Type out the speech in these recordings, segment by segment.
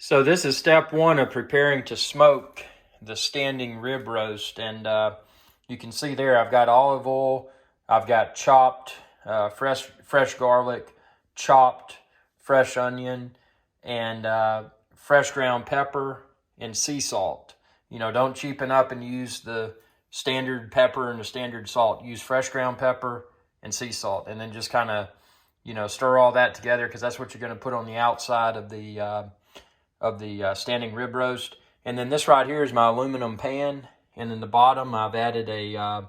So this is step one of preparing to smoke the standing rib roast. And you can see there I've got olive oil, I've got chopped fresh garlic, chopped fresh onion, and fresh ground pepper and sea salt. You know, don't cheapen up and use the standard pepper and the standard salt. Use fresh ground pepper and sea salt, and then just kind of, you know, stir all that together, because that's what you're going to put on the outside of the standing rib roast. And then this right here is my aluminum pan, and in the bottom I've added a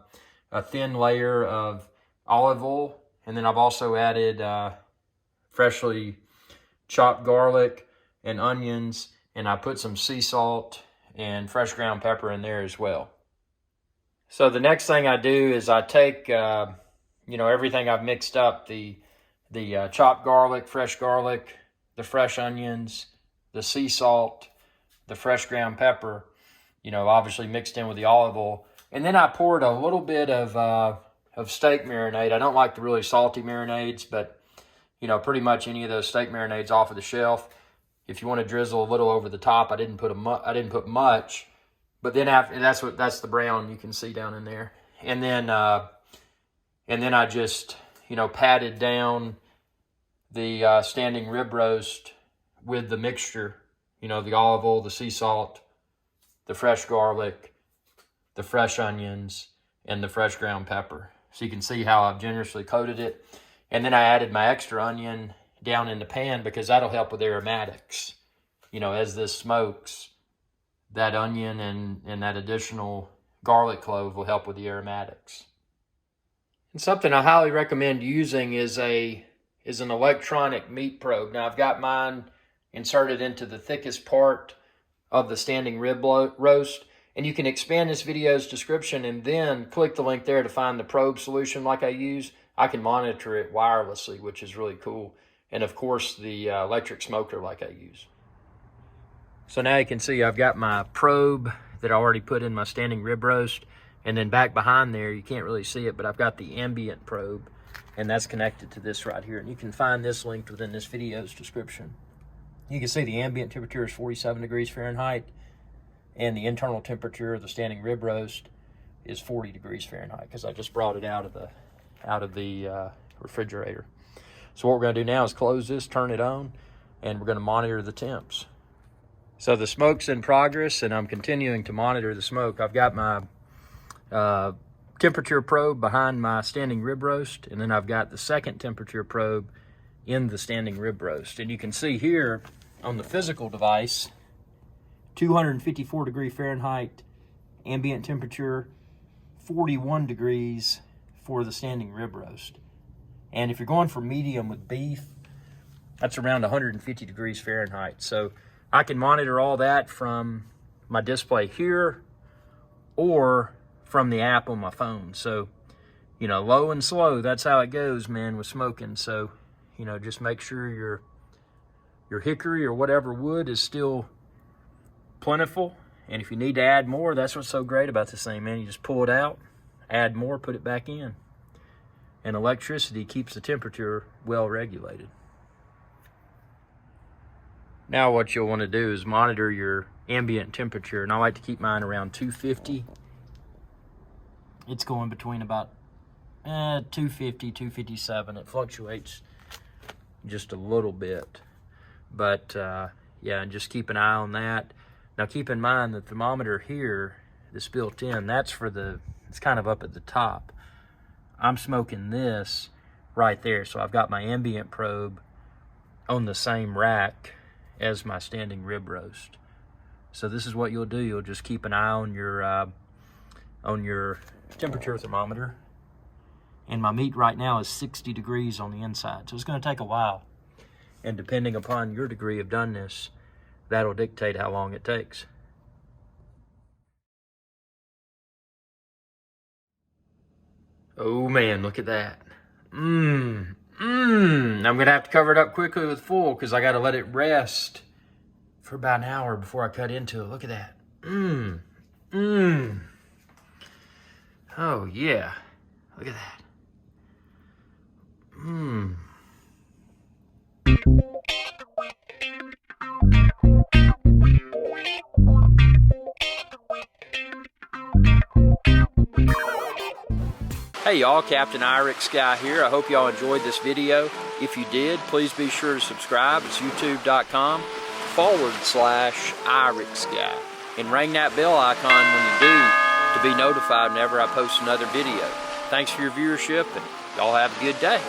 thin layer of olive oil, and then I've also added freshly chopped garlic and onions, and I put some sea salt and fresh ground pepper in there as well. So the next thing I do is I take everything I've mixed up, the chopped garlic, the fresh onions, the sea salt, the fresh ground pepper, obviously mixed in with the olive oil. And then I poured a little bit of steak marinade. I don't like the really salty marinades, but, pretty much any of those steak marinades off of the shelf. If you want to drizzle a little over the top, I didn't put much, but then after that's the brown you can see down in there. And then I just, patted down the standing rib roast with the mixture, the olive oil, the sea salt, the fresh garlic, the fresh onions, and the fresh ground pepper. So you can see how I've generously coated it. And then I added my extra onion down in the pan, because that'll help with aromatics. As this smokes, that onion and that additional garlic clove will help with the aromatics. And something I highly recommend using is an electronic meat probe. Now I've got mine inserted into the thickest part of the standing rib roast, and you can expand this video's description and then click the link there to find the probe solution like I use. I can monitor it wirelessly, which is really cool. And of course the electric smoker like I use. So now you can see I've got my probe that I already put in my standing rib roast, and then back behind there, you can't really see it, but I've got the ambient probe, and that's connected to this right here. And you can find this linked within this video's description. You can see the ambient temperature is 47 degrees Fahrenheit, and the internal temperature of the standing rib roast is 40 degrees Fahrenheit, because I just brought it out of the refrigerator. So what we're going to do now is close this, turn it on, and we're going to monitor the temps. So the smoke's in progress, and I'm continuing to monitor the smoke. I've got my temperature probe behind my standing rib roast, and then I've got the second temperature probe in the standing rib roast. And you can see here on the physical device, 254 degree Fahrenheit ambient temperature, 41 degrees for the standing rib roast. And if you're going for medium with beef, that's around 150 degrees Fahrenheit. So I can monitor all that from my display here or from the app on my phone. So, low and slow, that's how it goes, man, with smoking. So, just make sure your hickory or whatever wood is still plentiful. And if you need to add more, that's what's so great about this thing, man. You just pull it out, add more, put it back in. And electricity keeps the temperature well regulated. Now what you'll want to do is monitor your ambient temperature, and I like to keep mine around 250. It's going between about 250, 257. It fluctuates just a little bit, but yeah, and just keep an eye on that. Now keep in mind the thermometer here that's built in, it's kind of up at the top. I'm smoking this right there, so I've got my ambient probe on the same rack as my standing rib roast. So this is what you'll do. You'll just keep an eye on your temperature thermometer. And my meat right now is 60 degrees on the inside, so it's going to take a while. And depending upon your degree of doneness, that'll dictate how long it takes. Oh man, look at that. I'm gonna have to cover it up quickly with foil, because I gotta let it rest for about an hour before I cut into it. Look at that. Oh yeah, look at that. Hey y'all, Captain Irix Guy here. I hope y'all enjoyed this video. If you did, please be sure to subscribe. It's youtube.com/Irix Guy. And ring that bell icon when you do to be notified whenever I post another video. Thanks for your viewership, and y'all have a good day.